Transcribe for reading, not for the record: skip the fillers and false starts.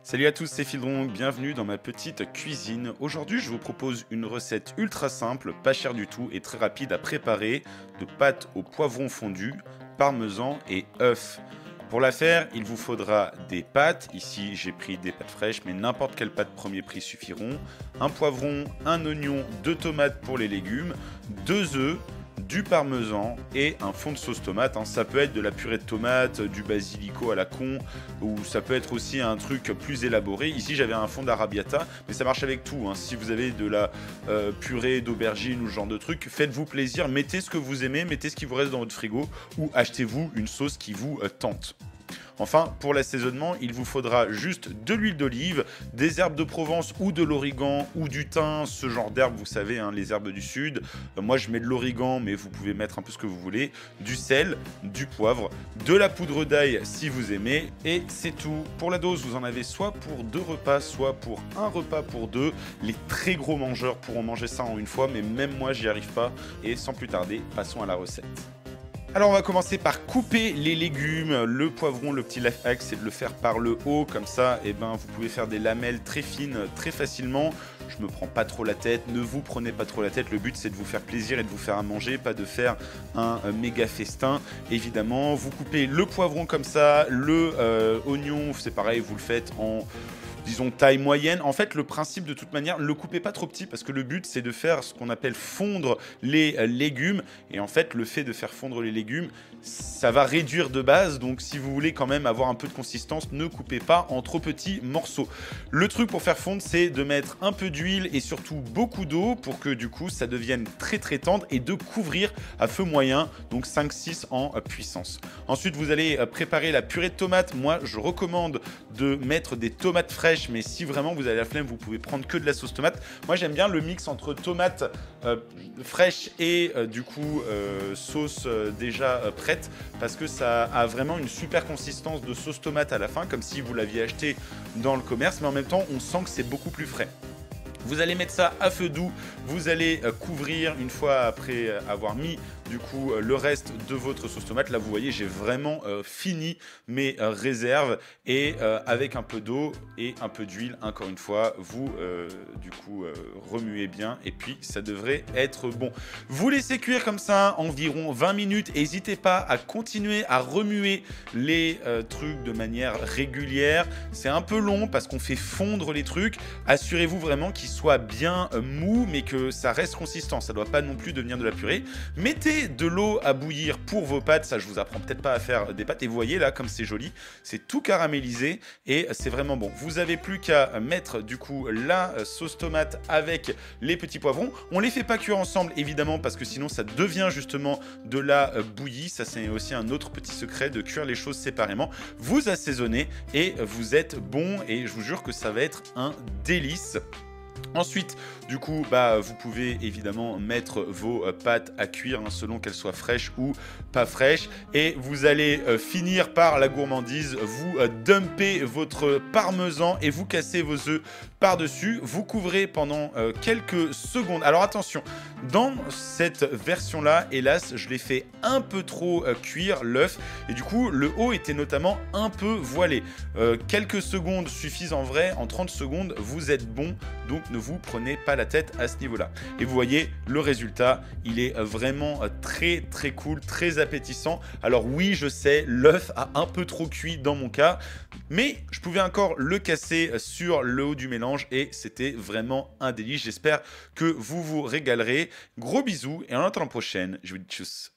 Salut à tous, c'est Fildron, bienvenue dans ma petite cuisine. Aujourd'hui, je vous propose une recette ultra simple, pas chère du tout et très rapide à préparer, de pâtes au poivron fondu, parmesan et œufs. Pour la faire, il vous faudra des pâtes, ici j'ai pris des pâtes fraîches, mais n'importe quelle pâte premier prix suffiront, un poivron, un oignon, deux tomates pour les légumes, deux œufs, du parmesan et un fond de sauce tomate, hein. Ça peut être de la purée de tomate, du basilico à la con, ou ça peut être aussi un truc plus élaboré. Ici j'avais un fond d'arrabbiata, mais ça marche avec tout, hein. Si vous avez de la purée d'aubergine ou ce genre de truc, faites-vous plaisir, mettez ce que vous aimez, mettez ce qui vous reste dans votre frigo, ou achetez-vous une sauce qui vous tente. Enfin, pour l'assaisonnement, il vous faudra juste de l'huile d'olive, des herbes de Provence ou de l'origan ou du thym, ce genre d'herbes, vous savez, hein, les herbes du sud. Moi, je mets de l'origan, mais vous pouvez mettre un peu ce que vous voulez, du sel, du poivre, de la poudre d'ail si vous aimez, et c'est tout. Pour la dose, vous en avez soit pour 2 repas, soit pour un repas pour deux. Les très gros mangeurs pourront manger ça en une fois, mais même moi, j'y arrive pas. Et sans plus tarder, passons à la recette. Alors on va commencer par couper les légumes. Le poivron, le petit life hack, c'est de le faire par le haut, comme ça, et ben, vous pouvez faire des lamelles très fines, très facilement. Je me prends pas trop la tête, ne vous prenez pas trop la tête, le but c'est de vous faire plaisir et de vous faire à manger, pas de faire un méga festin. Évidemment, vous coupez le poivron comme ça, le oignon, c'est pareil, vous le faites en disons taille moyenne. En fait, le principe de toute manière, ne le coupez pas trop petit parce que le but c'est de faire ce qu'on appelle fondre les légumes. Et en fait, le fait de faire fondre les légumes, ça va réduire de base. Donc, si vous voulez quand même avoir un peu de consistance, ne coupez pas en trop petits morceaux. Le truc pour faire fondre, c'est de mettre un peu d'huile et surtout beaucoup d'eau pour que du coup ça devienne très très tendre et de couvrir à feu moyen, donc 5-6 en puissance. Ensuite, vous allez préparer la purée de tomates. Moi, je recommande de mettre des tomates fraîches, mais si vraiment vous avez la flemme, vous pouvez prendre que de la sauce tomate. Moi, j'aime bien le mix entre tomates fraîches et du coup sauce déjà prête, parce que ça a vraiment une super consistance de sauce tomate à la fin, comme si vous l'aviez acheté dans le commerce, mais en même temps, on sent que c'est beaucoup plus frais. Vous allez mettre ça à feu doux, vous allez couvrir une fois après avoir mis du coup le reste de votre sauce tomate. Là vous voyez, j'ai vraiment fini mes réserves et avec un peu d'eau et un peu d'huile, encore une fois, vous du coup remuez bien et puis ça devrait être bon. Vous laissez cuire comme ça environ 20 minutes. N'hésitez pas à continuer à remuer les trucs de manière régulière. C'est un peu long parce qu'on fait fondre les trucs. Assurez-vous vraiment qu'ils soit bien mou, mais que ça reste consistant. Ça doit pas non plus devenir de la purée. Mettez de l'eau à bouillir pour vos pâtes. Ça, je vous apprends peut-être pas à faire des pâtes. Et vous voyez là, comme c'est joli, c'est tout caramélisé et c'est vraiment bon. Vous avez plus qu'à mettre du coup la sauce tomate avec les petits poivrons. On les fait pas cuire ensemble, évidemment, parce que sinon ça devient justement de la bouillie. Ça, c'est aussi un autre petit secret de cuire les choses séparément. Vous assaisonnez et vous êtes bon. Et je vous jure que ça va être un délice. Ensuite, du coup, vous pouvez évidemment mettre vos pâtes à cuire, hein, selon qu'elles soient fraîches ou pas fraîches. Et vous allez finir par la gourmandise. Vous dumpez votre parmesan et vous cassez vos œufs par-dessus. Vous couvrez pendant quelques secondes. Alors attention, dans cette version-là, hélas, je l'ai fait un peu trop cuire l'œuf. Et du coup, le haut était notamment un peu voilé. Quelques secondes suffisent en vrai. En 30 secondes, vous êtes bon. Donc ne vous prenez pas la tête à ce niveau-là. Et vous voyez, le résultat, il est vraiment très très cool, très appétissant. Alors oui, je sais, l'œuf a un peu trop cuit dans mon cas, mais je pouvais encore le casser sur le haut du mélange et c'était vraiment un délice. J'espère que vous vous régalerez. Gros bisous et en attendant la prochaine, je vous dis tchuss.